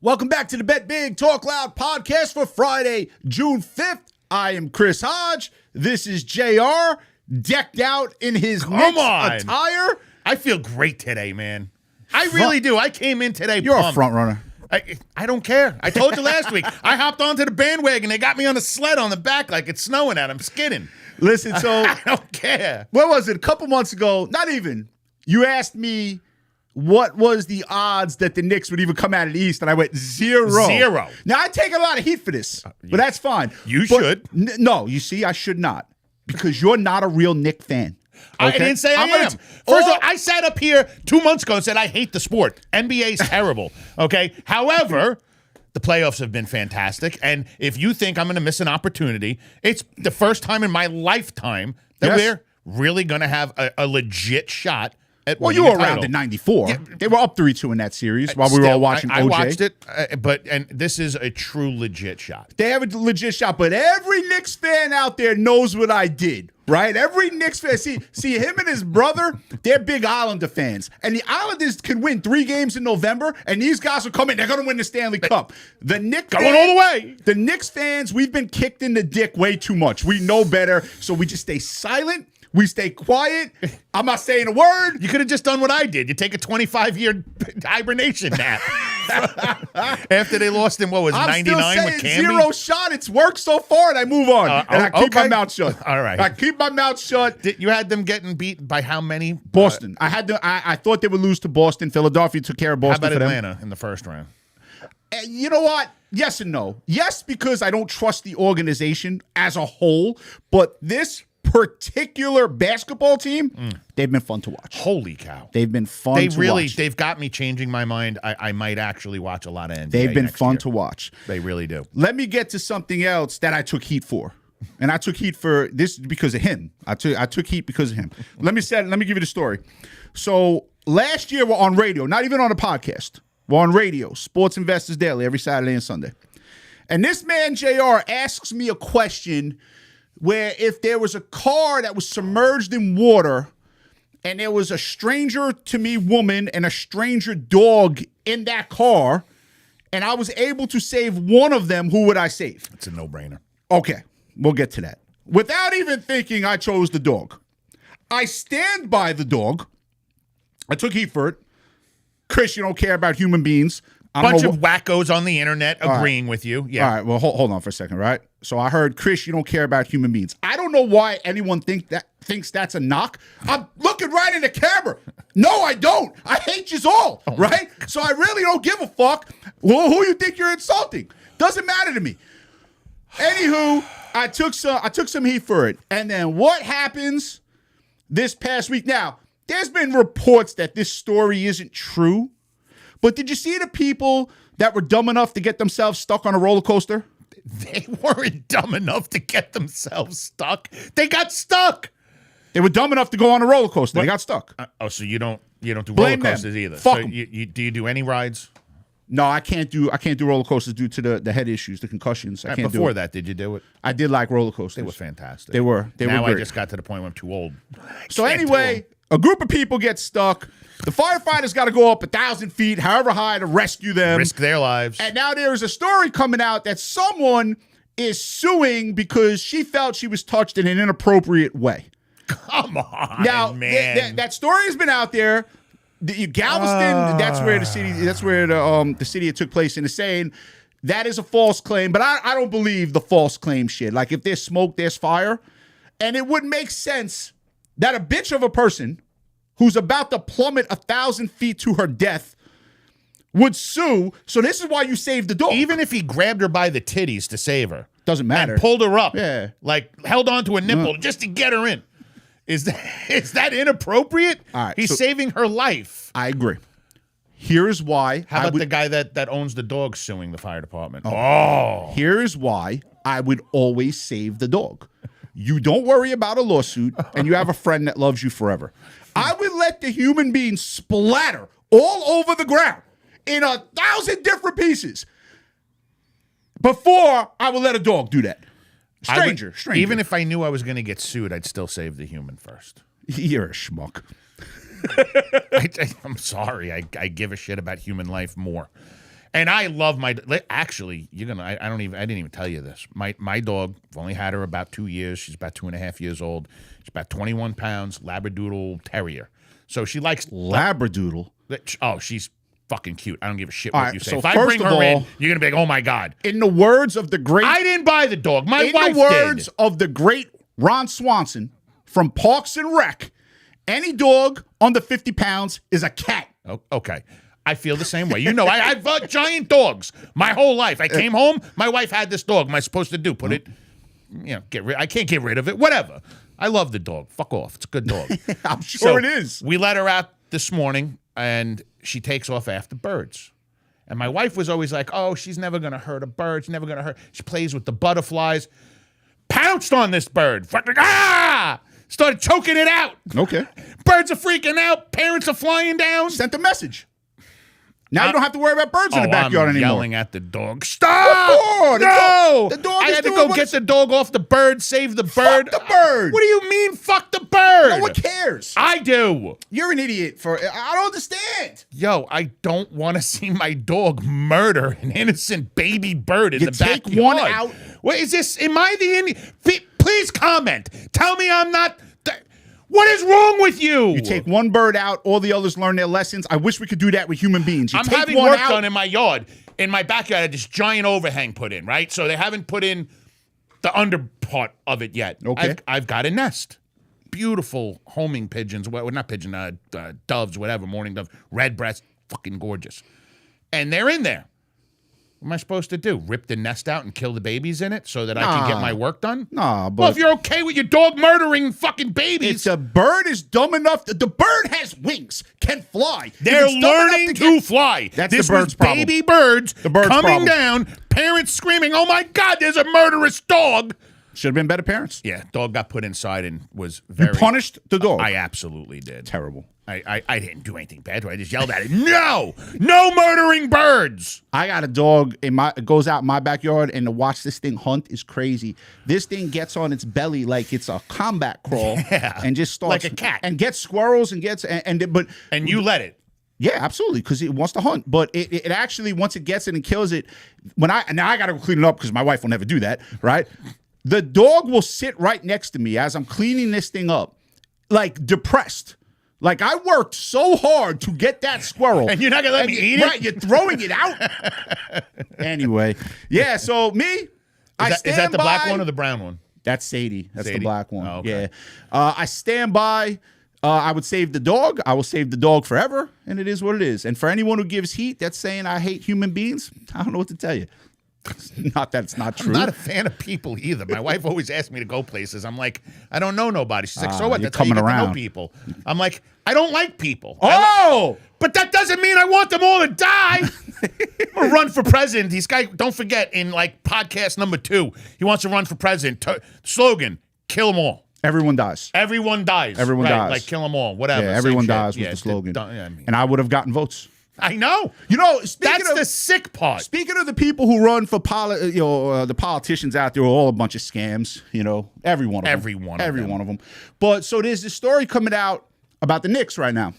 Welcome back to the Bet Big Talk Loud podcast for Friday, June 5th. I am Chris Hodge. This is JR, decked out in his Knicks attire. I feel great today, man. I really do. I came in today You're pumped. a front runner. I don't care. I told you last week. I hopped onto the bandwagon. They got me on a sled on the back like it's snowing out. I'm skidding. Listen, so I don't care. What was it? A couple months ago, not even, you asked me what was the odds that the Knicks would even come out of the East, and I went zero. Now, I take a lot of heat for this, but that's fine. You should. No, you see, I should not, because you're not a real Knicks fan. Okay? I didn't say I am. First of all, I sat up here 2 months ago and said I hate the sport. NBA's terrible. Okay? However, the playoffs have been fantastic, and if you think I'm going to miss an opportunity, it's the first time in my lifetime that we're really going to have a legit shot at winning you were the title. around in 94. Yeah. They were up 3-2 in that series while we were all watching OJ. I watched it, and this is a true legit shot. They have a legit shot, but every Knicks fan out there knows what I did, right? Every Knicks fan, see him and his brother, they're big Islander fans. And the Islanders can win 3 games in November, and these guys will come in, they're going to win the Stanley Cup. The Knicks going all the way. The Knicks fans, we've been kicked in the dick way too much. We know better, so we just stay silent. We stay quiet. I'm not saying a word. You could have just done what I did. You take a 25-year hibernation nap after they lost in, what was it, 99 with Camby? Zero shot. It's worked so far, and I move on. And I keep my mouth shut. All right. I keep my mouth shut. You had them getting beat by how many? Boston. I thought they would lose to Boston. Philadelphia took care of Boston. How about Atlanta in the first round? You know what? Yes and no. Yes, because I don't trust the organization as a whole, but this particular basketball team, they've been fun to watch. Holy cow. They've been fun to watch. They've got me changing my mind. I might actually watch a lot of NBA. They've been fun year. to watch. They really do. Let me get to something else that I took heat for. And I took heat for this because of him. I took heat because of him. Let me give you the story. So last year we're on radio, not even on a podcast. We're on radio, Sports Investors Daily, every Saturday and Sunday. And this man, JR, asks me a question where if there was a car that was submerged in water and there was a stranger to me woman and a stranger dog in that car, and I was able to save one of them, who would I save? It's a no-brainer. Okay, we'll get to that. Without even thinking, I chose the dog. I stand by the dog. I took heat for it. Chris, you don't care about human beings. Bunch of wackos on the internet agreeing with you. Yeah. All right, well, hold on for a second, right? So I heard, Chris, you don't care about human beings. I don't know why anyone thinks that's a knock. I'm looking right in the camera. No, I don't. I hate you all, right? So I really don't give a fuck who you think you're insulting. Doesn't matter to me. Anywho, I took some heat for it. And then what happens this past week? Now, there's been reports that this story isn't true. But did you see the people that were dumb enough to get themselves stuck on a roller coaster? They weren't dumb enough to get themselves stuck. They got stuck. They were dumb enough to go on a roller coaster. They got stuck. So you don't do Blame roller coasters either. Fuck so 'em. Do you do any rides? No, I can't do roller coasters due to the head issues, the concussions. I can't do it. Before that, did you do it? I did like roller coasters. They were fantastic. They were now great. I just got to the point where I'm too old. So anyway, a group of people get stuck. The firefighters got to go up 1,000 feet, however high, to rescue them. Risk their lives. And now there is a story coming out that someone is suing because she felt she was touched in an inappropriate way. Come on, now, man. That story has been out there. Galveston, that's where the city it took place in, is saying that is a false claim. But I don't believe the false claim shit. Like, if there's smoke, there's fire. And it would make sense that a bitch of a person who's about to plummet 1,000 feet to her death would sue. So this is why you saved the dog. Even if he grabbed her by the titties to save her. Doesn't matter. And pulled her up. Yeah. Like, held onto a nipple just to get her in. Is that inappropriate? All right, He's saving her life. I agree. Here's why. How about the guy that owns the dog suing the fire department? Here's why I would always save the dog. You don't worry about a lawsuit, and you have a friend that loves you forever. I would let the human being splatter all over the ground in 1,000 different pieces before I would let a dog do that. Stranger. Even if I knew I was going to get sued, I'd still save the human first. You're a schmuck. I'm sorry. I give a shit about human life more. And I love my. Actually, I didn't even tell you this. My dog. I've only had her about 2 years. She's about 2.5 years old. She's about 21 pounds. Labradoodle Terrier. So she likes Labradoodle. Oh, she's fucking cute. I don't give a shit what you say. So if I bring her in, you're gonna be like, oh my god. In the words of the great, I didn't buy the dog. My wife did. In the words of the great Ron Swanson from Parks and Rec, any dog under 50 pounds is a cat. Oh, okay. I feel the same way. You know, I've giant dogs my whole life. I came home, my wife had this dog. What am I supposed to do? Put it, I can't get rid of it. Whatever. I love the dog. Fuck off. It's a good dog. I'm sure it is. We let her out this morning, and she takes off after birds. And my wife was always like, oh, she's never going to hurt a bird. She's never going to hurt. She plays with the butterflies. Pounced on this bird. Fucking, started choking it out. Okay. Birds are freaking out. Parents are flying down. Sent a message. Now you don't have to worry about birds in the backyard I'm anymore. Yelling at the dog. Stop! No! The dog I is had to doing go get the dog off the bird, save the bird. Fuck the bird. What do you mean, fuck the bird? No one cares. I do. You're an idiot I don't understand. Yo, I don't want to see my dog murder an innocent baby bird in the backyard. Take one out. What is this? Am I the Indian? Please comment. Tell me I'm not. What is wrong with you? You take one bird out, all the others learn their lessons. I wish we could do that with human beings. I'm having work done in my yard. In my backyard, I had this giant overhang put in, right? So they haven't put in the under part of it yet. Okay. I've got a nest. Beautiful homing pigeons. Well, not pigeon, doves, whatever, morning doves. Red breast, fucking gorgeous. And they're in there. What am I supposed to do? Rip the nest out and kill the babies in it so that I can get my work done? Nah, but... Well, if you're okay with your dog murdering fucking babies... If the bird is dumb enough... The bird has wings, can fly. They're learning to fly. That's this the bird's was problem. baby birds coming problem. down, parents screaming, oh my God, there's a murderous dog. Should have been better parents. Yeah, dog got put inside and was very... You punished the dog? I absolutely did. Terrible. I didn't do anything bad. I just yelled at it. No murdering birds. I got a dog it goes out in my backyard, and to watch this thing hunt is crazy. This thing gets on its belly like it's a combat crawl, and just starts like a cat, and gets squirrels and gets and you let it. Yeah, absolutely, because it wants to hunt. But it actually, once it gets it and kills it, now I got to go clean it up because my wife will never do that, right? The dog will sit right next to me as I'm cleaning this thing up, like depressed. Like, I worked so hard to get that squirrel. And you're not going to let me eat it? Right, you're throwing it out. Anyway, yeah, so me, is that the black one or the brown one? That's Sadie. That's Sadie? The black one. Oh, okay. Yeah. I stand by. I would save the dog. I will save the dog forever, and it is what it is. And for anyone who gives heat that's saying I hate human beings, I don't know what to tell you. Not that it's not true. I'm not a fan of people either. My wife always asks me to go places. I'm like, I don't know nobody. She's like, so what? That's how you get to know people. I'm like, I don't like people. But that doesn't mean I want them all to die. I'm gonna run for president. These guys, don't forget, in like podcast number 2, he wants to run for president. Slogan: kill them all. Everyone dies. Everyone dies. Everyone dies. Like kill them all. Whatever. Yeah, everyone dies was the slogan. And I would have gotten votes. I know. You know, that's the sick part. Speaking of the people who run for the politicians out there are all a bunch of scams. You know, every one of them. Every one of them. But so there's this story coming out about the Knicks right now,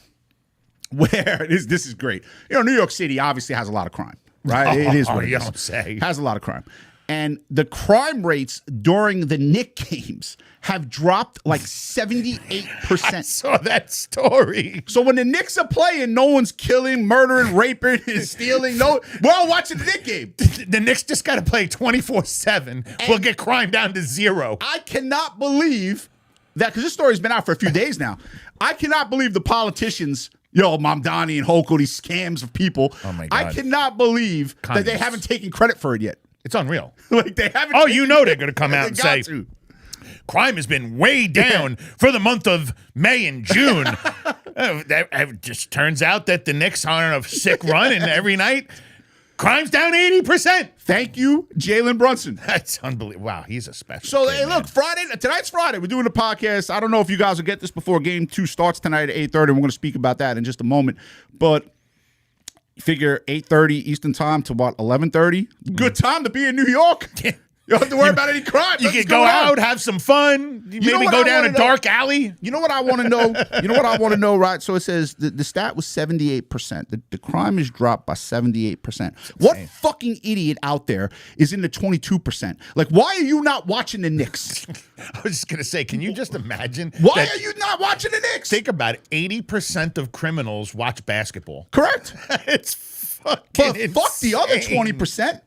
where this is great. You know, New York City obviously has a lot of crime, right? It is what it is. Don't say. Has a lot of crime. And the crime rates during the Knicks games have dropped like 78%. I saw that story. So when the Knicks are playing, no one's killing, murdering, raping, and stealing. We're all watching the Knicks game. The Knicks just got to play 24/7. We'll get crime down to 0. I cannot believe that, because this story's been out for a few days now. I cannot believe the politicians, Mamdani and Hochul, these scams of people. Oh my God. I cannot believe that they haven't taken credit for it yet. It's unreal. Like they haven't. Oh, you know they're going to come out and say, crime has been way down for the month of May and June. It just turns out that the Knicks are on a sick run, and every night, crime's down 80%. Thank you, Jaylen Brunson. That's unbelievable. Wow, he's a special. So, hey, look, tonight's Friday. We're doing a podcast. I don't know if you guys will get this before Game 2 starts tonight at 8:30. We're going to speak about that in just a moment. But figure 8:30 Eastern time to what, 11:30? Good time to be in New York. You don't have to worry about any crime. You can go out, have some fun. Maybe go down a dark alley. You know what I want to know? You know what I want to know, right? So it says the stat was 78%. The crime is dropped by 78%. What fucking idiot out there is in the 22%? Like, why are you not watching the Knicks? I was just going to say, can you just imagine? Why are you not watching the Knicks? Think about it. 80% of criminals watch basketball. Correct. It's fucking insane. Fuck the other 20%.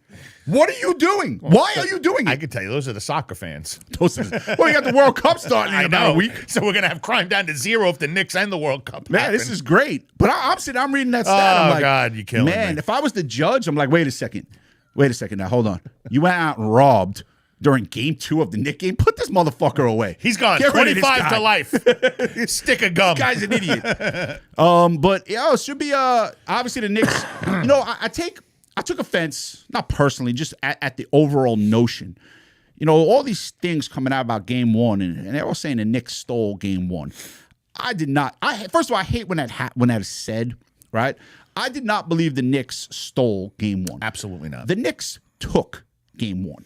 What are you doing? Why are you doing it? I can tell you, those are the soccer fans. Well, you got the World Cup starting in about a week. So we're going to have crime down to 0 if the Knicks end the World Cup. Man, this is great. But I'm reading that stat. I'm like, God, you killing me. Man, if I was the judge, I'm like, wait a second now, hold on. You went out and robbed during game 2 of the Knicks game. Put this motherfucker away. He's gone. 25 to life. Stick a gum. This guy's an idiot. But it should be obviously the Knicks. I took offense, not personally, just at the overall notion. All these things coming out about game 1, and they're all saying the Knicks stole game 1. I did not. First of all, I hate when that is said, right? I did not believe the Knicks stole game 1. Absolutely not. The Knicks took game 1.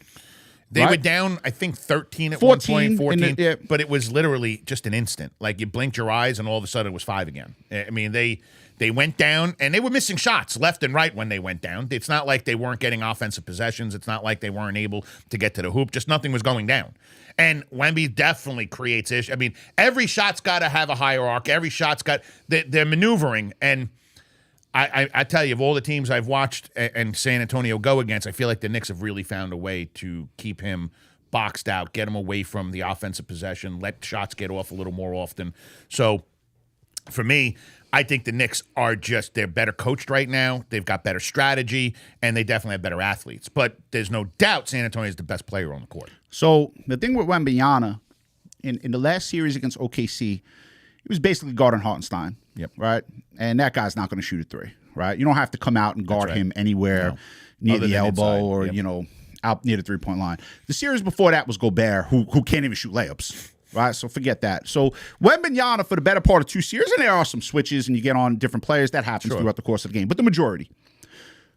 They were down, I think, 13 at 14, 14, but it was literally just an instant. Like, you blinked your eyes, and all of a sudden it was 5 again. I mean, they went down, and they were missing shots left and right when they went down. It's not like they weren't getting offensive possessions. It's not like they weren't able to get to the hoop. Just nothing was going down. And Wemby definitely creates issues. I mean, every shot's got to have a hierarchy. Every shot's got – they're maneuvering, and – I tell you, of all the teams I've watched and San Antonio go against, I feel like the Knicks have really found a way to keep him boxed out, get him away from the offensive possession, let shots get off a little more often. So, for me, I think the Knicks they're better coached right now. They've got better strategy, and they definitely have better athletes. But there's no doubt San Antonio is the best player on the court. So, the thing with Wembanyama, in the last series against OKC, he was basically guarding Hartenstein. Yep. Right? And that guy's not going to shoot a 3, right? You don't have to come out and guard him anywhere near Other the than elbow inside. or, out near the 3-point line. The series before that was Gobert, who can't even shoot layups, right? So forget that. So Wembanyama for the better part of 2 series, and there are some switches and you get on different players. That happens throughout the course of the game. But the majority.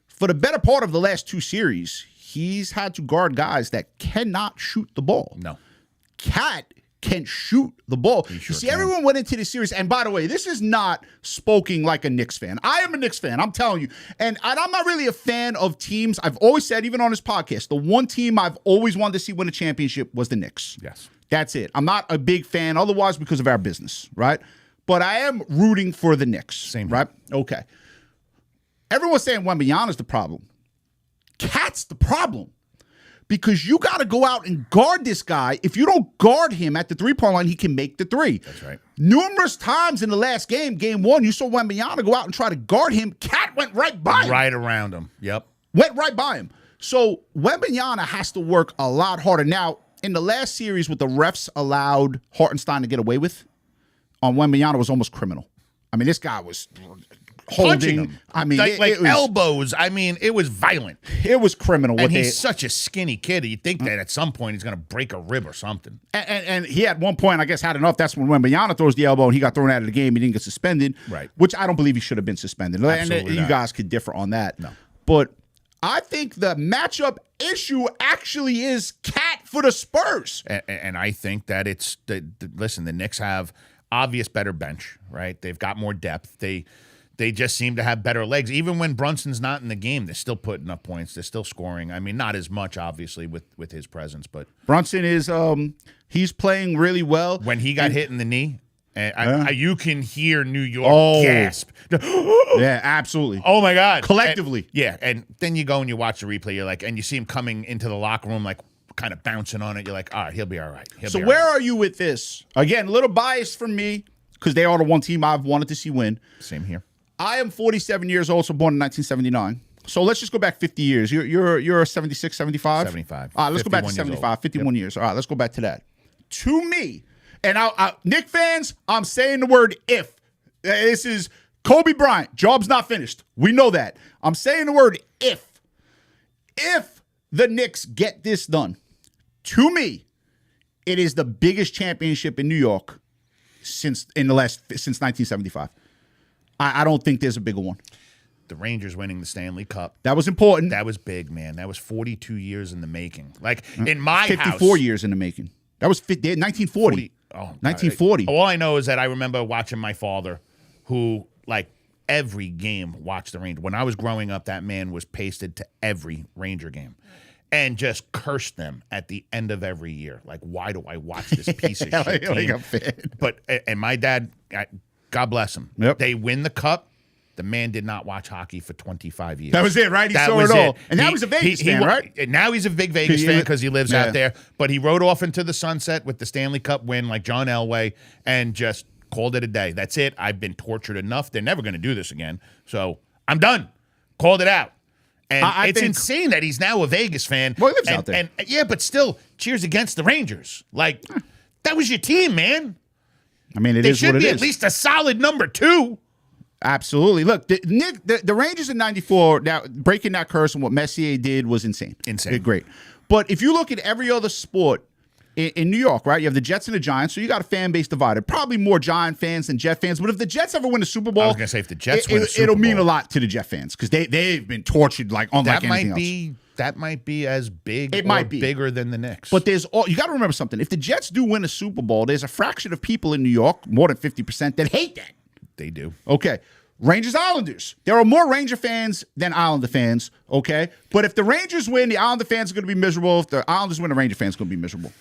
For the better part of the last 2 series, he's had to guard guys that cannot shoot the ball. No. Cat can shoot the ball. Everyone went into this series, and by the way, this is not spoken like a Knicks fan. I am a Knicks fan, I'm telling you. And I'm not really a fan of teams. I've always said, even on this podcast, the one team I've always wanted to see win a championship was the Knicks. Yes. That's it. I'm not a big fan, otherwise because of our business, right? But I am rooting for the Knicks. Same right? Okay. Everyone's saying Wembanyama's the problem. Cat's the problem. Because you got to go out and guard this guy. If you don't guard him at the 3-point line, he can make the 3. That's right. Numerous times in the last game 1, you saw Wembanyama go out and try to guard him. Cat went right by him. Right around him. Yep. Went right by him. So Wembanyama has to work a lot harder. Now, in the last series, what the refs allowed Hartenstein to get away with on Wembanyama was almost criminal. I mean, this guy was punching holding him. I mean, like it was, elbows. I mean, it was violent. It was criminal. And he's such a skinny kid. You'd think that at some point he's going to break a rib or something. And he at one point, I guess, had enough. That's when Wembanyama throws the elbow and he got thrown out of the game. He didn't get suspended. Right. Which I don't believe he should have been suspended. Absolutely and you guys could differ on that. No. But I think the matchup issue actually is Cat for the Spurs. And I think that it's listen, the Knicks have obvious better bench, right? They've got more depth. They just seem to have better legs. Even when Brunson's not in the game, they're still putting up points. They're still scoring. I mean, not as much, obviously, with his presence, but Brunson is he's playing really well. When he got hit in the knee, you can hear New York gasp. Yeah, absolutely. Oh my God! Collectively, and then you go and you watch the replay. You're like, and you see him coming into the locker room, like kind of bouncing on it. You're like, all right, he'll be all right. So where are you with this? Again, a little bias from me because they are the one team I've wanted to see win. Same here. I am 47 years old, so born in 1979. So let's just go back 50 years. You're 76, 75? 75. All right, let's go back to 75, 51 years. All right, let's go back to that. To me, and Knick fans, I'm saying the word if. This is Kobe Bryant. Job's not finished. We know that. I'm saying the word if. If the Knicks get this done, to me, it is the biggest championship in New York since 1975. I don't think there's a bigger one. the Rangers winning the Stanley Cup. That was important. That was big, man. That was 42 years in the making. Like, in my 54 house. years in the making. That was 1940. 1940. All I know is that I remember watching my father, who, like, every game watched the Rangers. When I was growing up, that man was pasted to every Ranger game and just cursed them at the end of every year. Like, why do I watch this piece of shit team? But, and my dad, God bless him. Yep. They win the cup. The man did not watch hockey for 25 years. That was it, right? He saw it all. And now he's a Vegas fan, right? And now he's a big Vegas fan because he lives out there. But he rode off into the sunset with the Stanley Cup win like John Elway and just called it a day. That's it. I've been tortured enough. They're never going to do this again. So I'm done. Called it out. And it's insane that he's now a Vegas fan. Well, he lives out there. And yeah, but still, cheers against the Rangers. Like, that was your team, man. I mean, they should be at least a solid number 2. Absolutely. Look, the Rangers in 94, now breaking that curse and what Messier did was insane. Great. But if you look at every other sport in New York, right, you have the Jets and the Giants, so you got a fan base divided. Probably more Giant fans than Jet fans. But if the Jets ever win the Super Bowl, I was going to say, if the Jets win the Super Bowl, it'll Bowl, mean a lot to the Jet fans because they've been tortured like unlike anything else. That might be as big bigger than the Knicks. But you got to remember something. If the Jets do win a Super Bowl, there's a fraction of people in New York, more than 50%, that hate that. They do. Okay. Rangers Islanders. There are more Ranger fans than Islander fans, okay? But if the Rangers win, the Islander fans are going to be miserable. If the Islanders win, the Ranger fans are going to be miserable.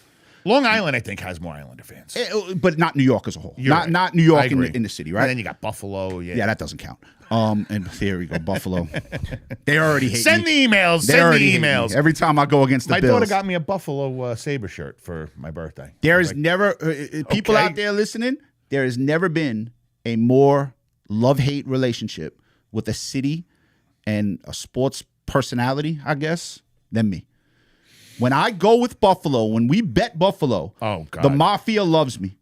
Long Island, I think, has more Islander fans. But not New York as a whole. Not New York in the city, right? And then you got Buffalo. Yeah, that doesn't count. And here we go, Buffalo. They already hate me. Send the emails. Every time I go against the Bills. My daughter got me a Buffalo Sabre shirt for my birthday. There is never, people out there listening, there has never been a more love-hate relationship with a city and a sports personality, I guess, than me. When I go with Buffalo, when we bet Buffalo, the Mafia loves me.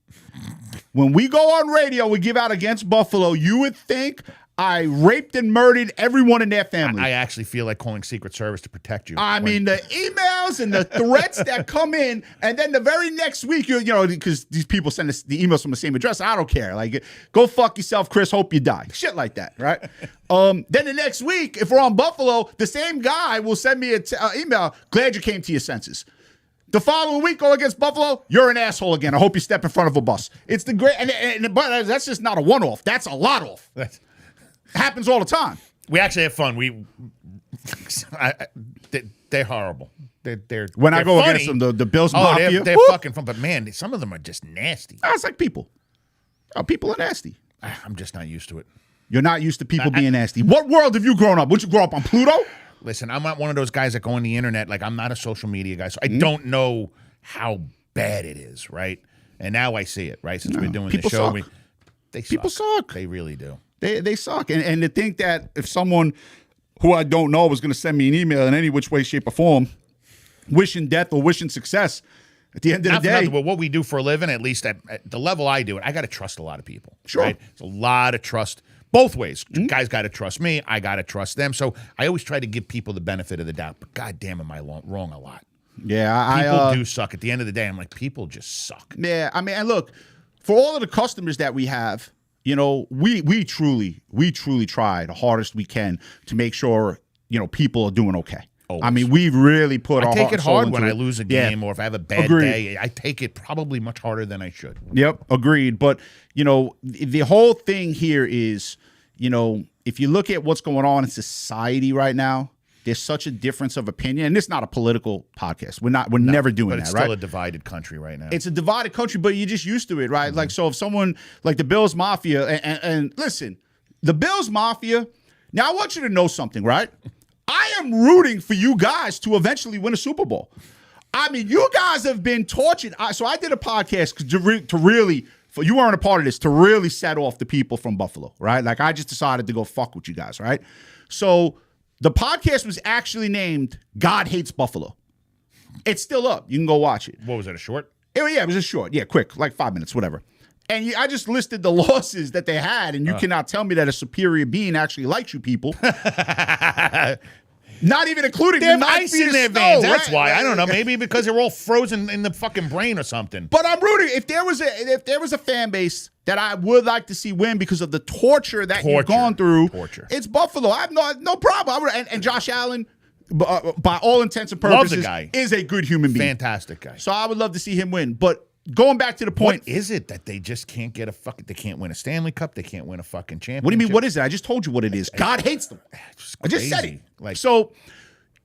When we go on radio, we give out against Buffalo, you would think I raped and murdered everyone in their family. I actually feel like calling Secret Service to protect you. I mean, the emails and the threats that come in, and then the very next week, you know, because these people send us the emails from the same address. I don't care. Like, go fuck yourself, Chris. Hope you die. Shit like that, right? Then the next week, if we're on Buffalo, the same guy will send me an email. Glad you came to your senses. The following week, go against Buffalo, you're an asshole again. I hope you step in front of a bus. It's the great, but that's just not a one-off. That's a lot-off. Happens all the time. We actually have fun. They're horrible. They're when I go funny. against them, the Bills Mafia. They're fucking fun. But man, some of them are just nasty. It's like people. People are nasty. I'm just not used to it. You're not used to people being nasty. What world have you grown up? Would you grow up on Pluto? Listen, I'm not one of those guys that go on the internet. Like, I'm not a social media guy, so I don't know how bad it is, right? And now I see it, right? Since we're doing the show, people suck. They really do. They suck. And to think that if someone who I don't know was going to send me an email in any which way, shape, or form, wishing death or wishing success, at the end of the day. But what we do for a living, at least at the level I do it, I got to trust a lot of people. Sure. Right? It's a lot of trust both ways. Guys got to trust me. I got to trust them. So I always try to give people the benefit of the doubt. But goddamn, am I wrong a lot? Yeah. People do suck. At the end of the day, I'm like, people just suck. Yeah. I mean, and look, for all of the customers that we have, you know, we truly try the hardest we can to make sure, you know, people are doing okay. Always. I mean, we've really put our heart and soul into it. I take it hard when I lose a game or if I have a bad day. I take it probably much harder than I should. Yep, agreed. But, you know, the whole thing here is, you know, if you look at what's going on in society right now, there's such a difference of opinion. And it's not a political podcast. We're never doing that, right? But it's still a divided country right now. It's a divided country, but you're just used to it, right? Like, so if someone like the Bills Mafia, and listen, the Bills Mafia, now I want you to know something, right? I am rooting for you guys to eventually win a Super Bowl. I mean, you guys have been tortured. So I did a podcast to really, you weren't a part of this, to really set off the people from Buffalo, right? Like, I just decided to go fuck with you guys, right? So the podcast was actually named God Hates Buffalo. It's still up. You can go watch it. What was it, a short? Yeah, it was a short. Yeah, quick, like 5 minutes, whatever. And I just listed the losses that they had, and you cannot tell me that a superior being actually likes you people. Not even including They the have 9 ice feet in of their snow, veins. That's right? why. I don't know. Maybe because they're all frozen in the fucking brain or something. But I'm rooting. If there was a fan base that I would like to see win because of the torture that you've gone through, it's Buffalo. I have no problem. And Josh Allen, by all intents and purposes, Love the guy. is a good human being. Fantastic guy. So I would love to see him win. But going back to the point, What is it that they just can't get they can't win a Stanley Cup? They can't win a fucking championship? what do you mean? What is it? I just told you what it is. God hates them. I just said it. So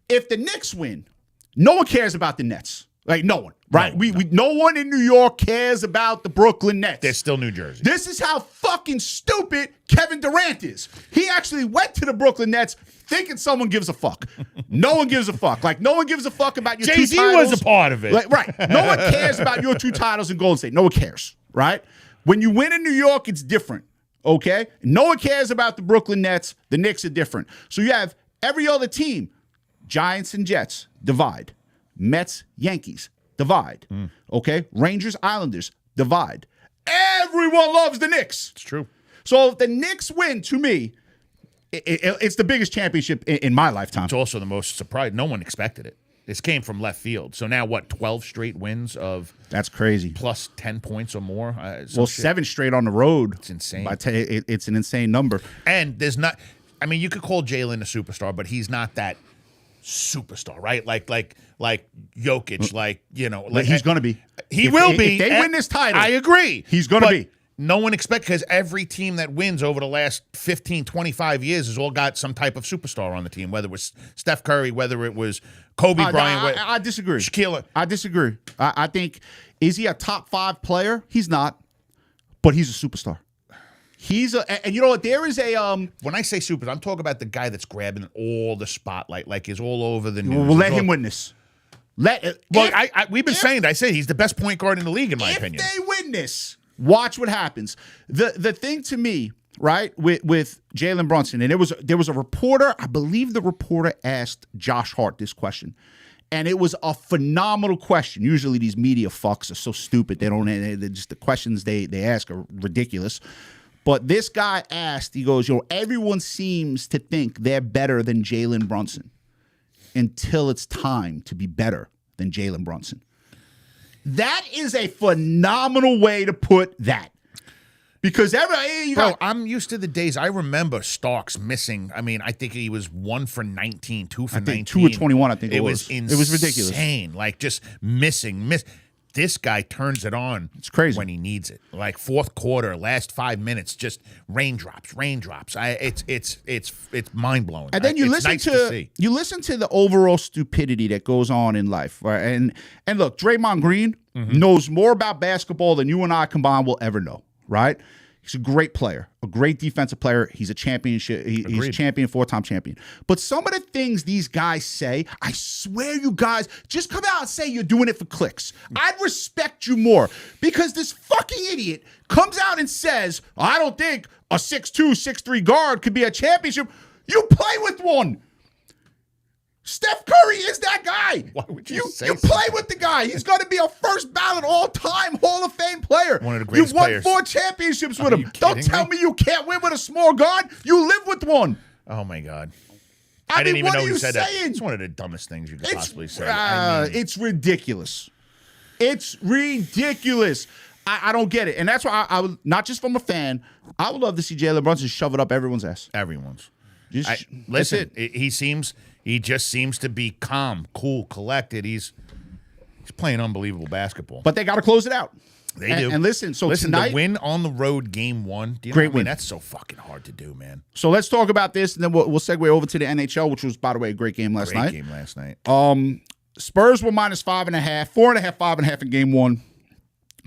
if the Knicks win, no one cares about the Nets. Like no one, right? No one in New York cares about the Brooklyn Nets. They're still New Jersey. This is how fucking stupid Kevin Durant is. He actually went to the Brooklyn Nets thinking someone gives a fuck. No one gives a fuck. Like no one gives a fuck about your Jay-Z 2 titles. was a part of it. Like, right. No one cares about your 2 titles in Golden State. No one cares, right? When you win in New York, it's different, okay? No one cares about the Brooklyn Nets. The Knicks are different. So you have every other team, Giants and Jets, divide. Mets, Yankees, divide. Okay? Rangers, Islanders, divide. Everyone loves the Knicks. It's true. So if the Knicks win, to me, it's the biggest championship in my lifetime. It's also the most surprised. No one expected it. This came from left field. So now, 12 straight wins of That's crazy. plus 10 points or more? 7 straight on the road. It's insane. It's an insane number. And there's not, I mean, you could call Jaylen a superstar, but he's not that superstar, right? Like Jokic, But he's going to be. He will be. If they win this title. I agree. He's going to be. No one expects, because every team that wins over the last 15, 25 years has all got some type of superstar on the team, whether it was Steph Curry, whether it was Kobe Bryant. I disagree. Shaquille. I disagree. I think, is he a top 5 player? He's not, but he's a superstar. And you know what? There is a When I say super, I'm talking about the guy that's grabbing all the spotlight, like is all over the news. We'll let him win this. We've been saying. I say he's the best point guard in the league, in my opinion. If they win this, watch what happens. The thing to me, right, with Jaylen Brunson, and there was a reporter. I believe the reporter asked Josh Hart this question, and it was a phenomenal question. Usually these media fucks are so stupid. They're just the questions they ask are ridiculous. But this guy asked, he goes, everyone seems to think they're better than Jaylen Brunson until it's time to be better than Jaylen Brunson. That is a phenomenal way to put that. Because I'm used to the days. I remember Starks missing. I mean, I think he was 1 for 19, 2 for 19. 2 or 21, I think it was. Insane. It was ridiculous. Like just missing. This guy turns it on. It's crazy when he needs it. Like fourth quarter, last 5 minutes, just raindrops. It's mind blowing. And then you listen to the overall stupidity that goes on in life, right? And look, Draymond Green knows more about basketball than you and I combined will ever know, right? He's a great player, a great defensive player. He's a championship. He's a champion, 4-time champion. But some of the things these guys say, I swear you guys, just come out and say you're doing it for clicks. I'd respect you more, because this fucking idiot comes out and says, I don't think a 6'2", 6'3" guard could be a championship. You play with one. Steph Curry is that guy. Why would you say You play with the guy. He's going to be a first ballot all-time Hall of Fame player. One of the greatest players. You've won 4 championships with him. Don't tell me you can't win with a small guard. You live with one. Oh, my God. I didn't mean, even know you he said saying? that. It's one of the dumbest things you could possibly say. It's ridiculous. It's ridiculous. I don't get it. And that's why I would, not just from a fan, I would love to see Jaylen Brunson shove it up everyone's ass. Everyone's. Listen, he just seems to be calm, cool, collected. He's playing unbelievable basketball. But they got to close it out. They do. And listen, tonight, the win on the road, game 1. Great win. That's so fucking hard to do, man. So let's talk about this, and then we'll segue over to the NHL, which was, by the way, a great game last night. Spurs were -5.5, 4.5, 5.5 in game 1.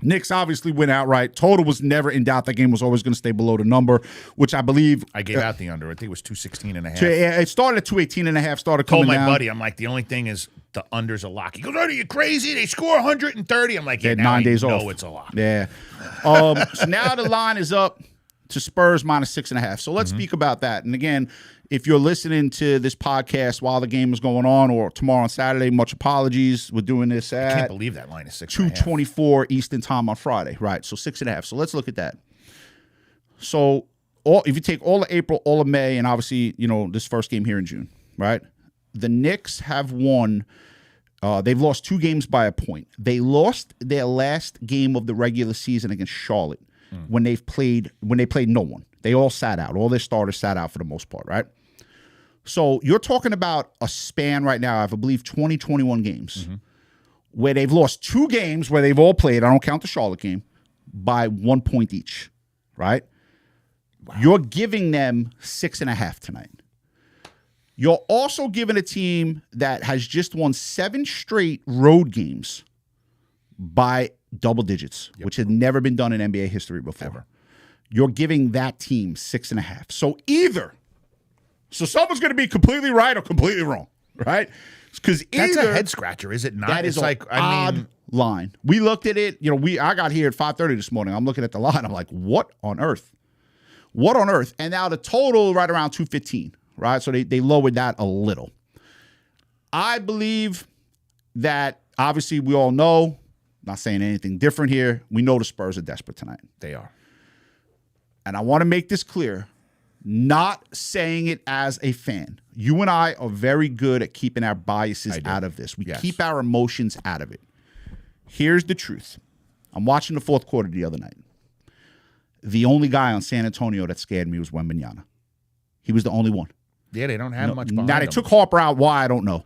Knicks obviously went outright. Total was never in doubt. That game was always going to stay below the number, which I believe. I gave out the under. I think it was 216.5. It started at 218.5, started coming down. Told my buddy, I'm like, the only thing is the under's a lock. He goes, are you crazy? They score 130. I'm like, yeah, now 9 days off. It's a lock. Yeah. So now the line is up to Spurs -6.5. So let's speak about that. And again, if you're listening to this podcast while the game is going on or tomorrow on Saturday, much apologies. We're doing this at I can't believe that line is 6.5. 2:24 Eastern time on Friday. Right. So 6.5. So let's look at that. So if you take all of April, all of May, and obviously, this first game here in June, right? the Knicks have won. They've lost 2 games by a point. They lost their last game of the regular season against Charlotte when they played no one. They all sat out. All their starters sat out for the most part, right? So you're talking about a span right now of, I believe, 20, 21 games where they've lost 2 games where they've all played. I don't count the Charlotte game, by 1 point each, right? Wow. You're giving them 6.5 tonight. You're also giving a team that has just won 7 straight road games by double digits, which has never been done in NBA history before. Ever. You're giving that team 6.5. So someone's going to be completely right or completely wrong, right? Because that's a head scratcher, is it not? That is like odd line. We looked at it. I got here at 5:30 this morning. I'm looking at the line. I'm like, what on earth? What on earth? And now the total right around 215. Right, so they lowered that a little. I believe that, obviously, we all know, not saying anything different here, we know the Spurs are desperate tonight. They are. And I want to make this clear, not saying it as a fan. You and I are very good at keeping our biases out of this. We keep our emotions out of it. Here's the truth. I'm watching the fourth quarter the other night. The only guy on San Antonio that scared me was Wembanyama. He was the only one. Yeah, they don't have much behind Now, they took Harper out. Why, I don't know.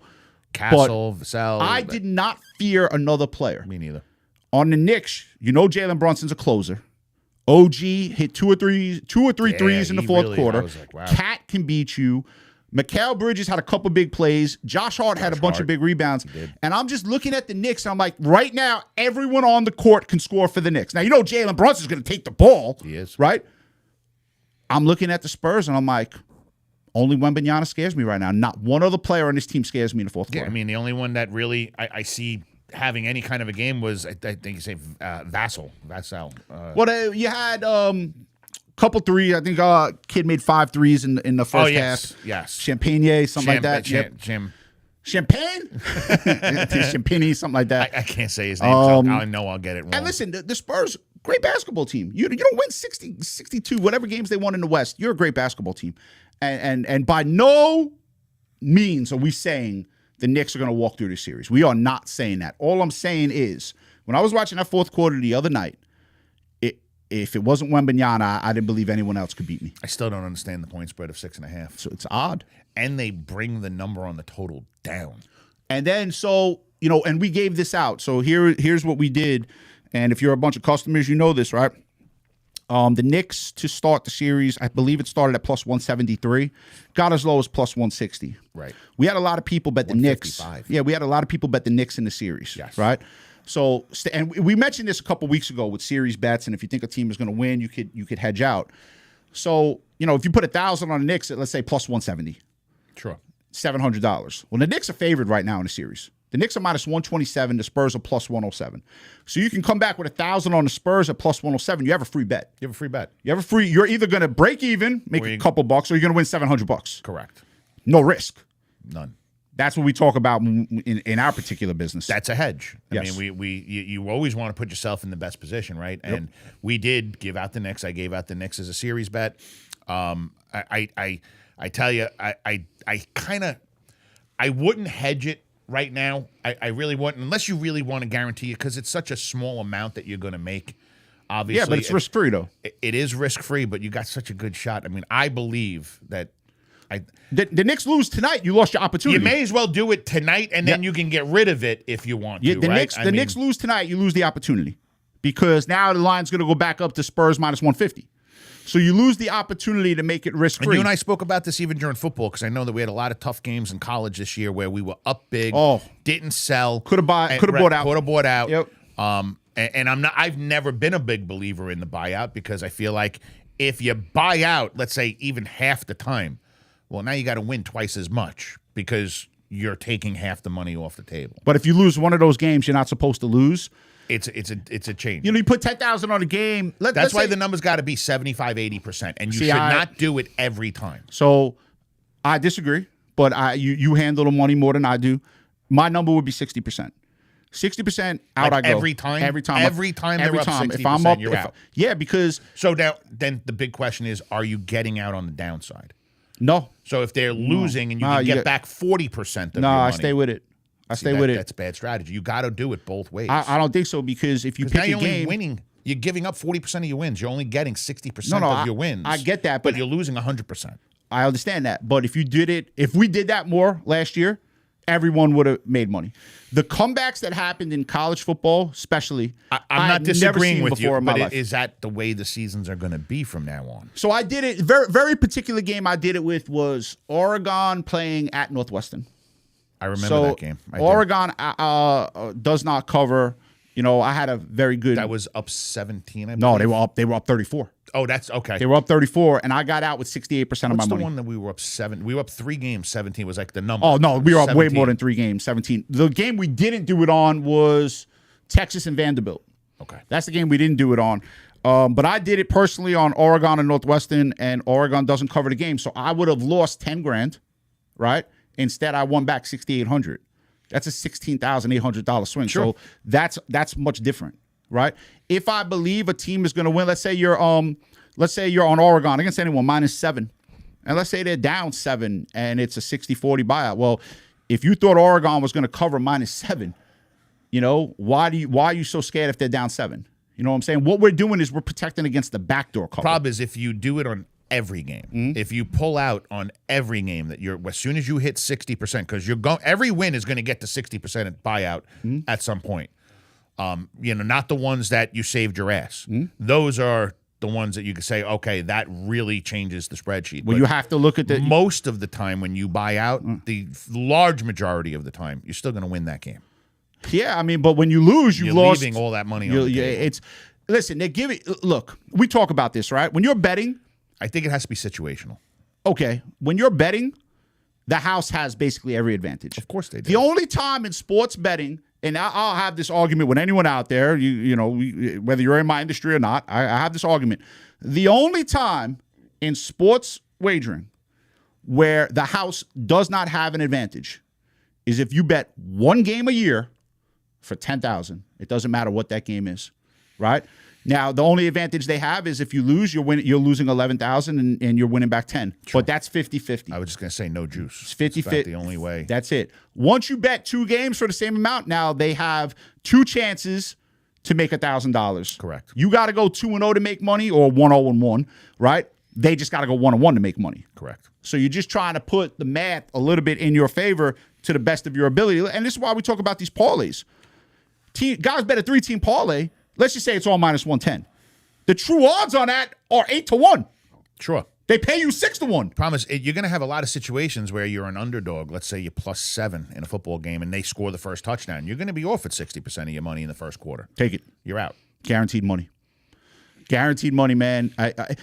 Vassell. I did not fear another player. Me neither. On the Knicks, Jaylen Brunson's a closer. OG hit two or three threes in the fourth quarter. I was like, wow. Cat can beat you. Mikal Bridges had a couple big plays. Josh Hart had a bunch of big rebounds. And I'm just looking at the Knicks, and I'm like, right now, everyone on the court can score for the Knicks. Now, Jaylen Brunson's going to take the ball. He is. Right? I'm looking at the Spurs, and I'm like, only Wembanyama scares me right now. Not one other player on this team scares me in the fourth quarter. I mean, the only one that really I see having any kind of a game was, I think you say Vassell. Well, you had couple threes. I think kid made 5 threes in the first half. Yes. Champagne, something like that. Champagne? Champagne, something like that. I can't say his name, so I know I'll get it wrong. And listen, the Spurs, great basketball team. You don't win 60, 62, whatever games they won in the West. You're a great basketball team. And by no means are we saying the Knicks are going to walk through this series. We are not saying that. All I'm saying is, when I was watching that fourth quarter the other night, if it wasn't Wembanyama, I didn't believe anyone else could beat me. I still don't understand the point spread of 6.5. So it's odd. And they bring the number on the total down. And then, and we gave this out. So here's what we did. And if you're a bunch of customers, you know this, right? The Knicks to start the series, I believe it started at plus 173, got as low as plus 160. Right. We had a lot of people bet the Knicks. Yeah, we had a lot of people bet the Knicks in the series. Yes. Right. So, and we mentioned this a couple weeks ago with series bets, and if you think a team is going to win, you could hedge out. So, if you put 1,000 on the Knicks at, let's say, plus 170, sure, $700. Well, the Knicks are favored right now in the series. The Knicks are minus 127. The Spurs are plus 107. So you can come back with 1,000 on the Spurs at plus 107. You have a free bet. You have a free bet. You're either going to break even, make a couple bucks, or you're going to win $700. Correct. No risk. None. That's what we talk about in our particular business. That's a hedge. Yes. I mean, you always want to put yourself in the best position, right? Yep. And we did give out the Knicks. I gave out the Knicks as a series bet. I tell you, I wouldn't hedge it right now. I really wouldn't, unless you really want to guarantee it, because it's such a small amount that you're going to make. Obviously, yeah, but it's risk-free, though. It is risk-free, but you got such a good shot. I mean, I believe that the Knicks lose tonight, you lost your opportunity. You may as well do it tonight, and then you can get rid of it if you want to, right? The Knicks lose tonight, you lose the opportunity, because now the line's going to go back up to Spurs minus 150. So you lose the opportunity to make it risk-free. And you and I spoke about this even during football, because I know that we had a lot of tough games in college this year where we were up big, didn't sell, could have bought out. Yep. And I've never been a big believer in the buyout, because I feel like if you buy out, let's say even half the time, well, now you got to win twice as much, because you're taking half the money off the table. But if you lose one of those games you're not supposed to lose, it's a change. You put 10,000 on a game. That's why the number's got to be 75, 80%, and you should not do it every time. So I disagree, but you handle the money more than I do. My number would be 60%. 60% out, I go. Every time? Every time they're up 60%, if I'm up, you're out. Yeah, because... So now, then the big question is, are you getting out on the downside? No. So if they're losing and you can get back 40% of your money. I stay with it. I stay with it. That's bad strategy. You got to do it both ways. I don't think so, because if you pick now you're a game, only winning. You're giving up 40% of your wins. You're only getting 60% of your wins. I get that, but you're losing 100%. I understand that. But if we did that more last year, everyone would have made money. The comebacks that happened in college football, especially, I'm not disagreeing with you, but is that the way the seasons are going to be from now on? So I did it. Very, very particular game I did it with was Oregon playing at Northwestern. I remember that game. Oregon does not cover. I had a very good. That was up 17. I believe. No, they were up 34. Oh, that's okay. They were up 34, and I got out with 68% of my money. What's the one that we were up 7? We were up 3 games. 17 was like the number. Oh no, we were up 17. way more than 3 games. 17. The game we didn't do it on was Texas and Vanderbilt. Okay, that's the game we didn't do it on. But I did it personally on Oregon and Northwestern, and Oregon doesn't cover the game, so I would have lost $10,000, right? Instead, I won back $6,800. That's a $16,800 swing. Sure. So that's much different, right? If I believe a team is going to win, let's say you're on Oregon against anyone -7, and let's say they're down 7 and it's a 60-40 buyout. Well, if you thought Oregon was going to cover -7, why are you so scared if they're down 7? You know what I'm saying? What we're doing is we're protecting against the backdoor cover. Problem is if you do it on every game, if you pull out on every game that as soon as you hit 60%, because every win is going to get to 60% at buyout at some point. Not the ones that you saved your ass. Those are the ones that you can say, okay, that really changes the spreadsheet. Well, you have to look at most of the time when you buy out, the large majority of the time, you're still going to win that game. Yeah, I mean, but when you lose, you're leaving all that money on the table. Listen, they give it. Look, we talk about this, right? When you're betting, I think it has to be situational. Okay, when you're betting, the house has basically every advantage. Of course they do. The only time in sports betting, and I'll have this argument with anyone out there, whether you're in my industry or not, I have this argument. The only time in sports wagering where the house does not have an advantage is if you bet one game a year for $10,000. It doesn't matter what that game is, right? Now, the only advantage they have is if you lose, you're losing $11,000 and you're winning back 10. True. But that's 50-50. I was just going to say no juice. It's 50-50. The only way. That's it. Once you bet 2 games for the same amount, now they have 2 chances to make $1,000. Correct. You got to go 2-0 to make money or 1-0-1, right? They just got to go 1-1 to make money. Correct. So you're just trying to put the math a little bit in your favor to the best of your ability. And this is why we talk about these parlays. Guys bet a 3-team parlay. Let's just say it's all -110. The true odds on that are 8-1. Sure. They pay you 6-1. Promise, you're going to have a lot of situations where you're an underdog. Let's say you're +7 in a football game and they score the first touchdown. You're going to be off at 60% of your money in the first quarter. Take it. You're out. Guaranteed money. Guaranteed money, man.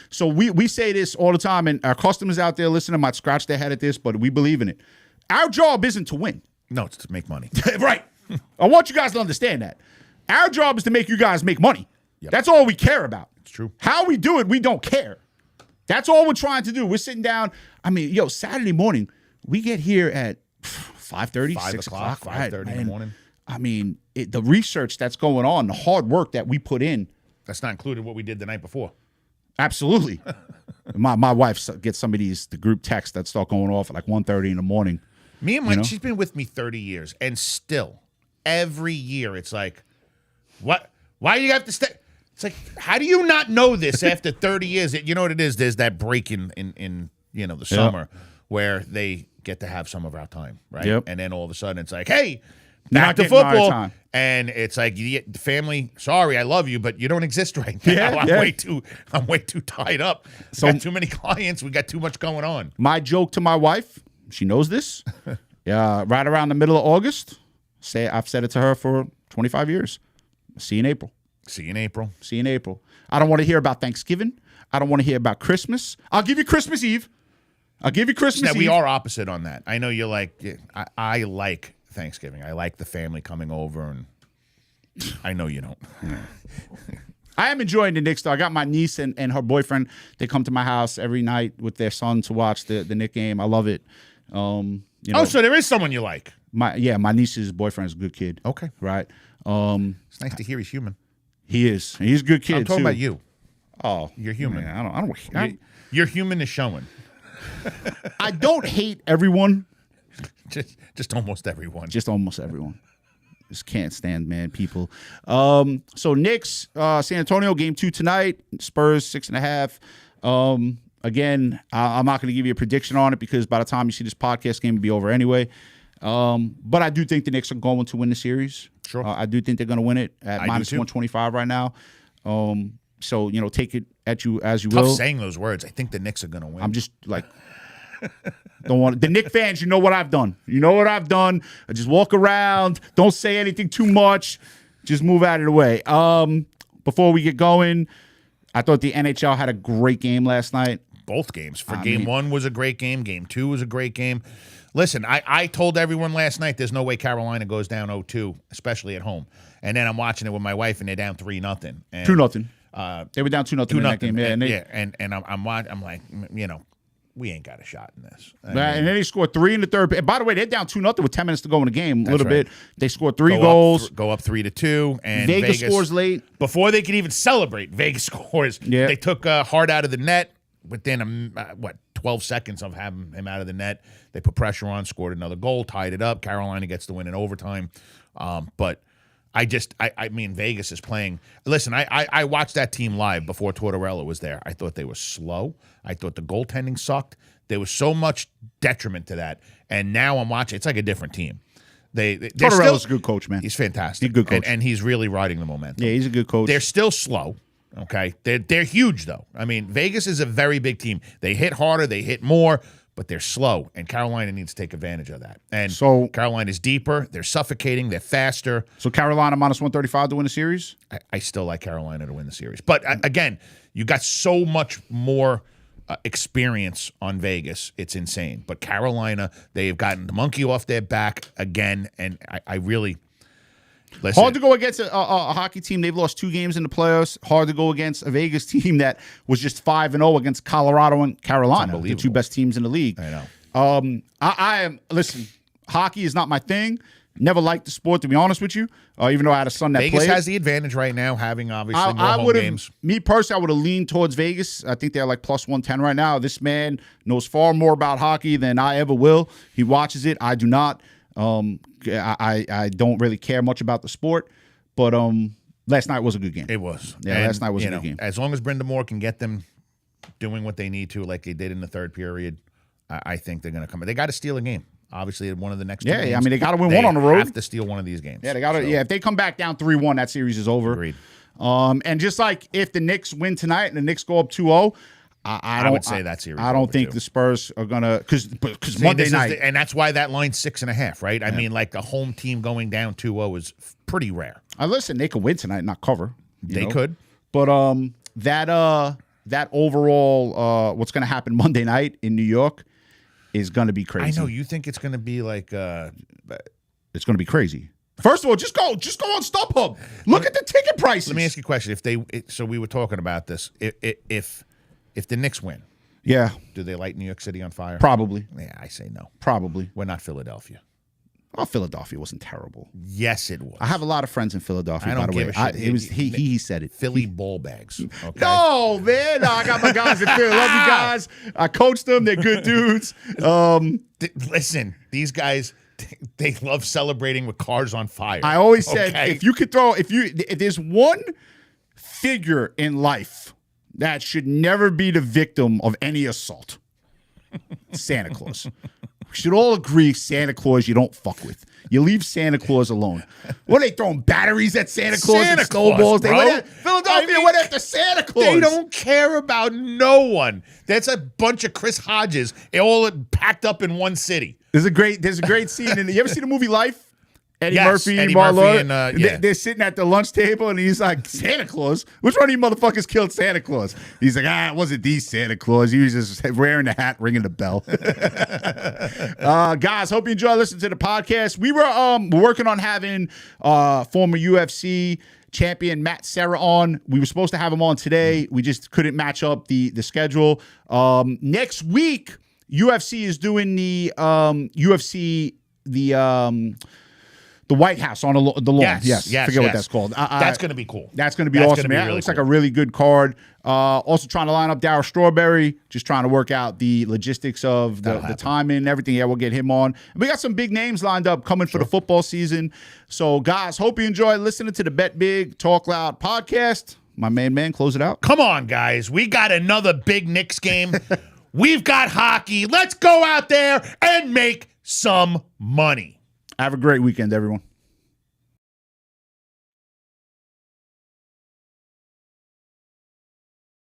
So we say this all the time, and our customers out there listening might scratch their head at this, but we believe in it. Our job isn't to win. No, it's to make money. Right. I want you guys to understand that. Our job is to make you guys make money. Yep. That's all we care about. It's true. How we do it, we don't care. That's all we're trying to do. We're sitting down. I mean, Saturday morning, we get here at 5:30, 6 o'clock. 5:30 in the morning. I mean, the research that's going on, the hard work that we put in. That's not included what we did the night before. Absolutely. my wife gets some of the group texts that start going off at like 1:30 in the morning. Me and Mike, she's been with me 30 years, and still, every year, it's like, what? Why do you have to stay? It's like, how do you not know this after 30 years? You know what it is? There's that break in the summer where they get to have some of our time, right? Yep. And then all of a sudden, it's like, hey, Not back to getting our football. time. And it's like, the family, sorry, I love you, but you don't exist right now. Yeah, I'm way too tied up. So- Got too many clients. We got too much going on. My joke to my wife, she knows this. Right around the middle of August, I've said it to her for 25 years. See you in April. See you in April. See you in April. I don't want to hear about Thanksgiving. I don't want to hear about Christmas. I'll give you Christmas Eve. Now, we are opposite on that. I know you're like, I like Thanksgiving. I like the family coming over, and I know you don't. I am enjoying the Knicks, though. I got my niece and her boyfriend. They come to my house every night with their son to watch the Knicks game. I love it. So there is someone you like. My niece's boyfriend is a good kid. Okay. Right. It's nice to hear he's human. He is. He's a good kid, I'm talking too. about you. Oh. You're human. Man, I don't Your human is showing. I don't hate everyone. Just almost everyone. Just almost everyone. Just can't stand, man, people. So Knicks, San Antonio, game 2 tonight. Spurs 6.5. Again, I'm not going to give you a prediction on it because by the time you see this podcast, game will be over anyway. But I do think the Knicks are going to win the series. Sure. I do think they're going to win it at minus 125 right now. So, take it at you as you will. Tough saying those words. I think the Knicks are going to win. I'm just like, don't want the Knicks fans. You know what I've done. You know what I've done. I just walk around. Don't say anything too much. Just move out of the way. Before we get going, I thought the NHL had a great game last night. Both games. Game 1 was a great game. Game 2 was a great game. Listen, I told everyone last night there's no way Carolina goes down 0-2, especially at home. And then I'm watching it with my wife, and they're down 3-0. 2-0. They were down 2-0 in that game. And I'm like, we ain't got a shot in this. And then they scored 3 in the third. And by the way, they're down 2-0 with 10 minutes to go in the game. A little bit. They scored 3 goals. Go up 3-2. And Vegas scores late. Before they could even celebrate, Vegas scores. Yeah. They took Hart out of the net within, 12 seconds of having him out of the net. They put pressure on, scored another goal, tied it up. Carolina gets the win in overtime. But I mean, Vegas is playing. Listen, I watched that team live before Tortorella was there. I thought they were slow. I thought the goaltending sucked. There was so much detriment to that. And now I'm watching. It's like a different team. Tortorella's a good coach, man. He's fantastic. He's a good coach. And he's really riding the momentum. Yeah, he's a good coach. They're still slow. Okay. They're huge, though. I mean, Vegas is a very big team. They hit harder. They hit more. But they're slow, and Carolina needs to take advantage of that. And so Carolina's deeper. They're suffocating. They're faster. So Carolina minus 135 to win the series? I still like Carolina to win the series. But again, you got so much more experience on Vegas. It's insane. But Carolina, they have gotten the monkey off their back again, and I really... Listen. Hard to go against a hockey team. They've lost 2 games in the playoffs. Hard to go against a Vegas team that was just 5-0 against Colorado and Carolina, the 2 best teams in the league. I know. I am. Listen, hockey is not my thing. Never liked the sport, to be honest with you. Even though I had a son that Vegas played. has the advantage right now, having obviously more home games. Me personally, I would have leaned towards Vegas. I think they're like plus 110 right now. This man knows far more about hockey than I ever will. He watches it. I do not. I don't really care much about the sport, but last night was a good game. It was. Yeah, last night was a good game. As long as Brenda Moore can get them doing what they need to, like they did in the third period, I think they're going to come. They got to steal a game. Obviously, one of the next 2 games. I mean, they got to win one on the road. They have to steal one of these games. Yeah, they got to. Yeah, if they come back down 3-1, that series is over. Agreed. And just like if the Knicks win tonight and the Knicks go up 2-0, I would say that series. I don't think the Spurs are gonna because Monday night, and that's why that line's 6.5, right? I mean, like a home team going down 2-0 is pretty rare. Listen, they could win tonight, and not cover. They could, but that overall, what's going to happen Monday night in New York is going to be crazy. I know you think it's going to be like it's going to be crazy. First of all, just go on StubHub. Look at the ticket prices. Let me ask you a question. So we were talking about this. If the Knicks win, yeah, do they light New York City on fire? Probably. Yeah, I say no. Probably. We're not Philadelphia. Oh, Philadelphia wasn't terrible. Yes, it was. I have a lot of friends in Philadelphia. I don't by the give way. a shit. It was he said it. Philly ball bags. Okay? No, man. No, I got my guys in Philly. Love you guys. I coached them. They're good dudes. Listen, these guys. They love celebrating with cars on fire. I always said if there's one figure in life that should never be the victim of any assault, Santa Claus. We should all agree Santa Claus you don't fuck with. You leave Santa Claus alone. What are they throwing batteries at Santa Claus and snowballs? Philadelphia went after Santa Claus. They don't care about no one. That's a bunch of Chris Hodges all packed up in one city. There's a great scene in you ever see the movie Life? Eddie Murphy and they're sitting at the lunch table, and he's like, Santa Claus? Which one of you motherfuckers killed Santa Claus? He's like, it wasn't the Santa Claus. He was just wearing the hat, ringing the bell. Guys, hope you enjoy listening to the podcast. We were working on having former UFC champion Matt Serra on. We were supposed to have him on today. We just couldn't match up the schedule. Next week, UFC is doing the The White House on the lawn. Yes. Forget what that's called. That's going to be cool. That's going to be awesome. It looks like a really good card. Also trying to line up Darryl Strawberry, just trying to work out the logistics of the timing and everything. Yeah, we'll get him on. We got some big names lined up coming for the football season. So, guys, hope you enjoy listening to the Bet Big, Talk Loud podcast. My main man, close it out. Come on, guys. We got another big Knicks game. We've got hockey. Let's go out there and make some money. Have a great weekend, everyone.